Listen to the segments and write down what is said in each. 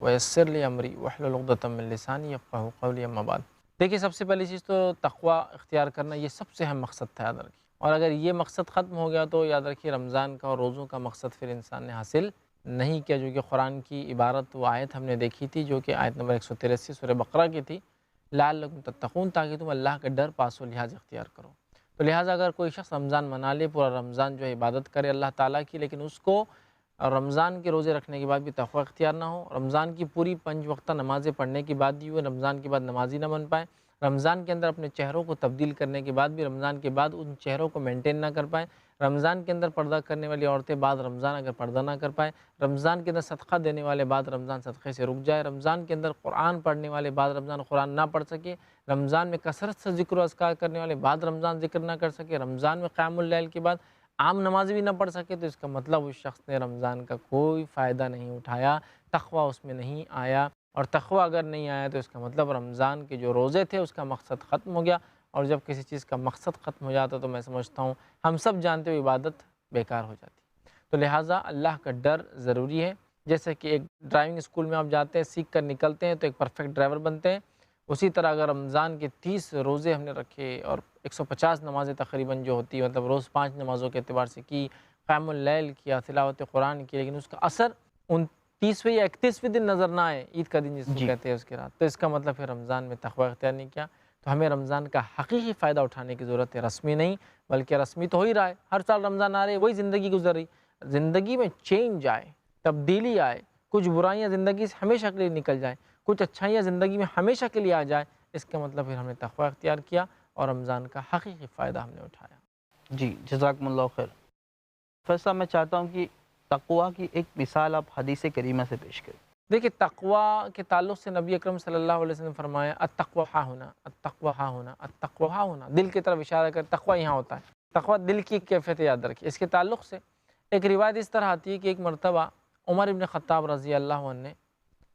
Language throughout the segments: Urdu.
ویسر لی امری واحلل عقدۃ من لسانی یفقہوا قولی اما بعد۔ دیکھیے سب سے پہلی چیز تو تقوی اختیار کرنا، یہ سب سے اہم مقصد تھا، یاد رکھیے۔ اور اگر یہ مقصد ختم ہو گیا تو یاد رکھیے رمضان کا اور روزوں کا مقصد پھر انسان نے حاصل نہیں کیا، جو کہ قرآن کی عبارت و آیت ہم نے دیکھی تھی، جو کہ آیت نمبر 183 سورہ بقرہ کی تھی، لعلکم تتقون، تاکہ تم اللہ کا ڈر پاس و لحاظ اختیار کرو۔ تو لہٰذا اگر کوئی شخص رمضان منا لے، پورا رمضان جو ہے عبادت کرے اللہ تعالیٰ کی، لیکن اس کو رمضان کے روزے رکھنے کے بعد بھی تقوی اختیار نہ ہو، رمضان کی پوری 5 وقتہ نمازیں پڑھنے کے بعد بھی وہ رمضان کے بعد نمازی نہ بن پائے، رمضان کے اندر اپنے چہروں کو تبدیل کرنے کے بعد بھی رمضان کے بعد ان چہروں کو مینٹین نہ کر پائے، رمضان کے اندر پردہ کرنے والی عورتیں بعد رمضان اگر پردہ نہ کر پائے، رمضان کے اندر صدقہ دینے والے بعد رمضان صدقے سے رک جائے، رمضان کے اندر قرآن پڑھنے والے بعد رمضان قرآن نہ پڑھ سکے، رمضان میں کثرت سے ذکر و اذکار کرنے والے بعد رمضان ذکر نہ کر سکے، رمضان میں قیام اللیل کے بعد عام نماز بھی نہ پڑھ سکے، تو اس کا مطلب اس شخص نے رمضان کا کوئی فائدہ نہیں اٹھایا، تقوی اس میں نہیں آیا، اور تقوی اگر نہیں آیا تو اس کا مطلب رمضان کے جو روزے تھے اس کا مقصد ختم ہو گیا، اور جب کسی چیز کا مقصد ختم ہو جاتا تو میں سمجھتا ہوں ہم سب جانتے ہوئے عبادت بیکار ہو جاتی۔ تو لہٰذا اللہ کا ڈر ضروری ہے، جیسے کہ ایک ڈرائیونگ اسکول میں آپ جاتے ہیں، سیکھ کر نکلتے ہیں تو ایک پرفیکٹ ڈرائیور بنتے ہیں، اسی طرح اگر رمضان کے 30 روزے ہم نے رکھے اور 150 نمازیں تقریباً جو ہوتی ہے، مطلب روز 5 نمازوں کے اعتبار سے کی، قیام اللیل کیا، تلاوت قرآن کی، لیکن اس کا اثر 29ویں یا 31ویں دن نظر نہ آئے، عید کا دن جس کو کہتے ہیں اس کی رات، تو اس کا مطلب پھر رمضان میں تقوی اختیار نہیں کیا۔ تو ہمیں رمضان کا حقیقی فائدہ اٹھانے کی ضرورت ہے، رسمی نہیں، بلکہ رسمی تو ہو ہی رہا ہے، ہر سال رمضان آ رہے وہی زندگی گزر رہی، زندگی میں چینج آئے، تبدیلی آئے، کچھ برائیاں زندگی سے ہمیشہ کے لیے نکل جائیں، کچھ اچھائیاں زندگی میں ہمیشہ کے لیے آ جائے، اس کا مطلب پھر ہم نے تقوی اختیار کیا اور رمضان کا حقیقی فائدہ ہم نے اٹھایا۔ جی جزاکم اللہ خیر۔ فیض صاحب میں چاہتا ہوں کہ تقویٰ کی ایک مثال آپ حدیث کریمہ سے پیش کریں۔ دیکھیے تقوی کے تعلق سے نبی اکرم صلی اللہ علیہ وسلم نے فرمایا التقوی ہاں ہونا، التقوی ہاں ہونا، التقوی ہاں ہونا، دل کی طرف اشارہ کر تقوی یہاں ہوتا ہے، تقوی دل کی کیفیت یاد رکھیے۔ اس کے تعلق سے ایک روایت اس طرح آتی ہے کہ ایک مرتبہ عمر ابن خطاب رضی اللہ عنہ نے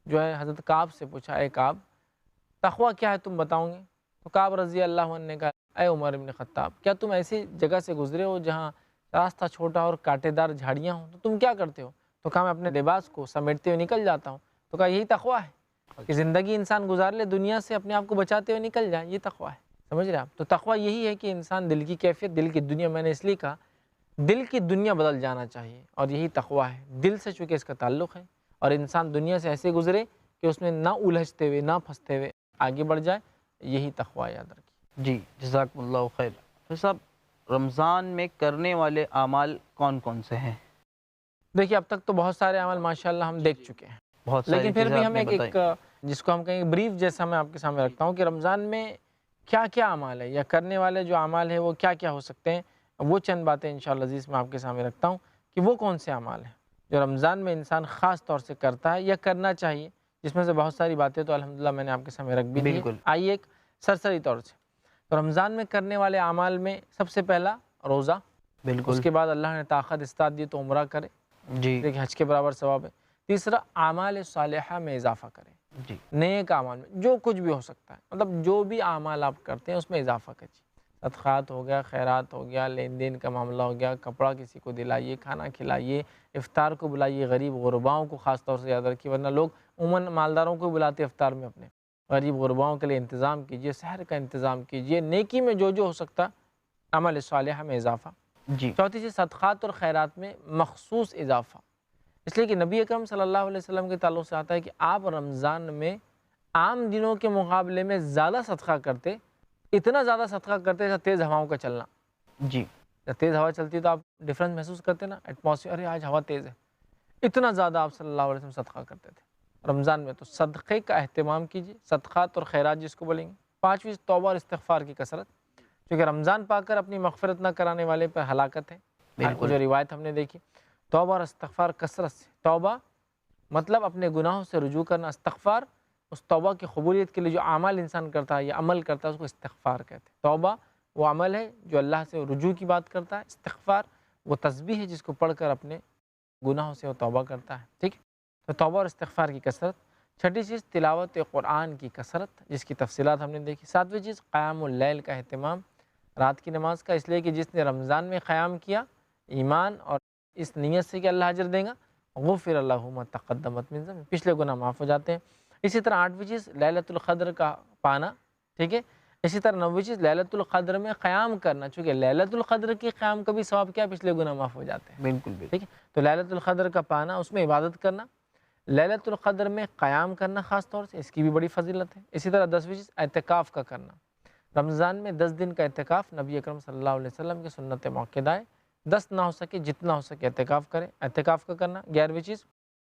جو ہے حضرت کعب سے پوچھا، اے کعب تقوی کیا ہے تم بتاؤں گے؟ تو کعب رضی اللہ عنہ نے کہا، اے عمر ابن خطاب کیا تم ایسی جگہ سے گزرے ہو جہاں راستہ چھوٹا اور کانٹے دار جھاڑیاں ہوں، تو تم کیا کرتے ہو؟ تو کہا میں اپنے لباس کو سمیٹتے ہوئے نکل جاتا ہوں۔ تو کہا یہی تقوی ہے کہ زندگی انسان گزار لے دنیا سے اپنے آپ کو بچاتے ہوئے نکل جائے، یہ تقوی ہے، سمجھ رہے آپ؟ تو تقوی یہی ہے کہ انسان دل کی کیفیت، دل کی دنیا، میں نے اس لیے کہا دل کی دنیا بدل جانا چاہیے، اور یہی تقوی ہے، دل سے چونکہ اس کا تعلق ہے، اور انسان دنیا سے ایسے گزرے کہ اس میں نہ الجھتے ہوئے نہ پھنستے ہوئے آگے بڑھ جائے، یہی تقوی یاد رکھیے۔ جی جزاکم اللہ خیر۔ فیض صاحب رمضان میں کرنے والے اعمال کون کون سے ہیں؟ دیکھیے اب تک تو بہت سارے عمل ماشاءاللہ ہم دیکھ چکے ہیں، بہت ساری لیکن پھر چیزیں بھی آپ ہم نے بتائی۔ ایک جس کو ہم کہیں گے بریف جیسا میں آپ کے سامنے رکھتا ہوں کہ رمضان میں کیا کیا اعمال ہے، یا کرنے والے جو اعمال ہیں وہ کیا کیا ہو سکتے ہیں، وہ چند باتیں انشاءاللہ عزیز میں آپ کے سامنے رکھتا ہوں کہ وہ کون سے اعمال ہیں جو رمضان میں انسان خاص طور سے کرتا ہے یا کرنا چاہیے، جس میں سے بہت ساری باتیں تو الحمدللہ میں نے آپ کے سامنے رکھ بھی دی ہیں۔ بالکل۔ آئیے ایک سرسری طور سے، تو رمضان میں کرنے والے اعمال میں سب سے پہلا روزہ، بالکل۔ اس کے بعد اللہ نے طاقت استاد دی تو عمرہ کرے، جی دیکھیں حج کے برابر ثواب ہے۔ تیسرا اعمال صالحہ میں اضافہ کریں، جی نیک اعمال میں جو کچھ بھی ہو سکتا ہے، مطلب جو بھی اعمال آپ کرتے ہیں اس میں اضافہ کیجیے، صدقات ہو گیا، خیرات ہو گیا، لین دین کا معاملہ ہو گیا، کپڑا کسی کو دلائیے، کھانا کھلائیے، افطار کو بلائیے، غریب غرباؤں کو خاص طور سے یاد رکھیے، ورنہ لوگ عموماً مالداروں کو بلاتے افطار میں، اپنے غریب غرباؤں کے لیے انتظام کیجیے، سحر کا انتظام کیجیے، نیکی میں جو ہو سکتا عمل صالحہ میں اضافہ۔ جی چوتھی چیز صدقات اور خیرات میں مخصوص اضافہ، اس لیے کہ نبی اکرم صلی اللہ علیہ وسلم کے تعلق سے آتا ہے کہ آپ رمضان میں عام دنوں کے مقابلے میں زیادہ صدقہ کرتے، اتنا زیادہ صدقہ کرتے جیسا تیز ہواؤں کا چلنا، جی جب تیز ہوا چلتی ہے تو آپ ڈفرینس محسوس کرتے نا، ایٹماسفیئر، ارے آج ہوا تیز ہے، اتنا زیادہ آپ صلی اللہ علیہ وسلم صدقہ کرتے تھے رمضان میں۔ تو صدقے کا اہتمام کیجیے، صدقات اور خیرات جس کو بولیں گے۔ پانچویں توبہ اور استغفار کی کثرت، کیونکہ رمضان پا کر اپنی مغفرت نہ کرانے والے پر ہلاکت ہے، بالکل۔ جو روایت ہم نے دیکھی۔ توبہ اور استغفار کثرت سے، توبہ مطلب اپنے گناہوں سے رجوع کرنا، استغفار اس توبہ کی قبولیت کے لیے جو اعمال انسان کرتا ہے یا عمل کرتا ہے اس کو استغفار کہتے ہیں۔ توبہ وہ عمل ہے جو اللہ سے رجوع کی بات کرتا ہے، استغفار وہ تسبیح ہے جس کو پڑھ کر اپنے گناہوں سے وہ توبہ کرتا ہے، ٹھیک ہے؟ تو توبہ اور استغفار کی کثرت۔ چھٹی چیز تلاوت قرآن کی کثرت، جس کی تفصیلات ہم نے دیکھی۔ ساتویں چیز قیام اللیل کا اہتمام، رات کی نماز کا، اس لیے کہ جس نے رمضان میں قیام کیا ایمان اور اس نیت سے کہ اللہ اجر دے گا، غفر لہ ما تقدمت من ذنب، پچھلے گناہ معاف ہو جاتے ہیں۔ اسی طرح 8ویں چیز لیلۃ القدر کا پانا، ٹھیک ہے۔ اسی طرح 9ویں چیز لیلۃ القدر میں قیام کرنا، چونکہ لیلۃ القدر کی قیام کا بھی ثواب کیا، پچھلے گناہ معاف ہو جاتے ہیں، بالکل بالکل ٹھیک ہے۔ تو لیلۃ القدر کا پانا، اس میں عبادت کرنا، لیلۃ القدر میں قیام کرنا خاص طور سے، اس کی بھی بڑی فضیلت ہے۔ اسی طرح 10ویں چیز اعتکاف کا کرنا، رمضان میں 10 دن کا اعتکاف نبی اکرم صلی اللہ علیہ وسلم کی سنت موقدہ ہے، 10 نہ ہو سکے جتنا ہو سکے اعتکاف کریں، اعتکاف کا کرنا۔ 11ویں چیز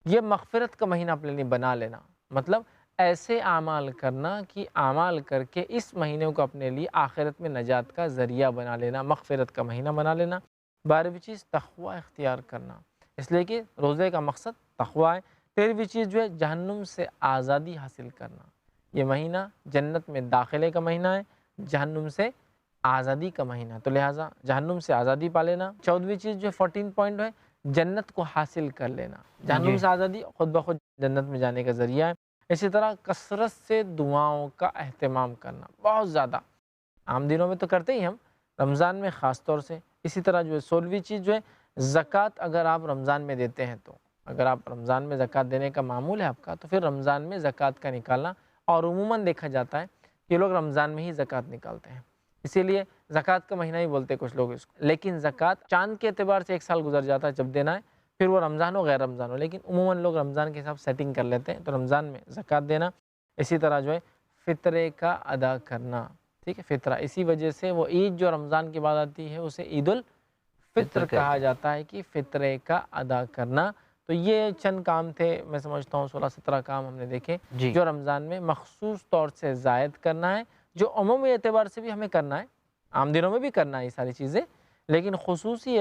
یہ مغفرت کا مہینہ اپنے لیے بنا لینا، مطلب ایسے اعمال کرنا کہ اعمال کر کے اس مہینے کو اپنے لیے آخرت میں نجات کا ذریعہ بنا لینا، مغفرت کا مہینہ بنا لینا۔ 12ویں چیز تقوی اختیار کرنا، اس لیے کہ روزے کا مقصد تقوی ہے۔ 13ویں چیز جو ہے جہنم سے آزادی حاصل کرنا، یہ مہینہ جنت میں داخلے کا مہینہ ہے، جہنم سے آزادی کا مہینہ، تو لہٰذا جہنم سے آزادی پا لینا۔ 14ویں چیز جو 14 پوائنٹ ہے جنت کو حاصل کر لینا، جہنم سے آزادی خود بخود جنت میں جانے کا ذریعہ ہے۔ اسی طرح کثرت سے دعاؤں کا اہتمام کرنا، بہت زیادہ، عام دنوں میں تو کرتے ہی ہم، رمضان میں خاص طور سے۔ اسی طرح جو ہے 16ویں چیز جو ہے زکوٰۃ، اگر آپ رمضان میں دیتے ہیں تو، اگر آپ رمضان میں زکوٰۃ دینے کا معمول ہے آپ کا، تو پھر رمضان میں زکوٰۃ کا نکالنا، اور عموماً دیکھا جاتا ہے کہ لوگ رمضان میں ہی زکوٰۃ نکالتے ہیں، اسی لیے زکوٰۃ کا مہینہ ہی بولتے کچھ لوگ اس کو، لیکن زکوٰۃ چاند کے اعتبار سے 1 سال گزر جاتا ہے جب دینا ہے، پھر وہ رمضان ہو غیر رمضان ہو، لیکن عموماً لوگ رمضان کے حساب سیٹنگ کر لیتے ہیں، تو رمضان میں زکوٰۃ دینا۔ اسی طرح جو ہے فطرے کا ادا کرنا، ٹھیک ہے، فطرہ، اسی وجہ سے وہ عید جو رمضان کے بعد آتی ہے اسے عید الفطر کہا جاتا ہے، کہ فطرے کا ادا کرنا۔ تو یہ چند کام تھے، میں سمجھتا ہوں 16-17 کام ہم نے دیکھے جو رمضان میں مخصوص طور سے زائد کرنا ہے، جو عمومی اعتبار سے بھی ہمیں کرنا ہے، عام دنوں میں بھی کرنا ہے یہ ساری چیزیں، لیکن خصوصی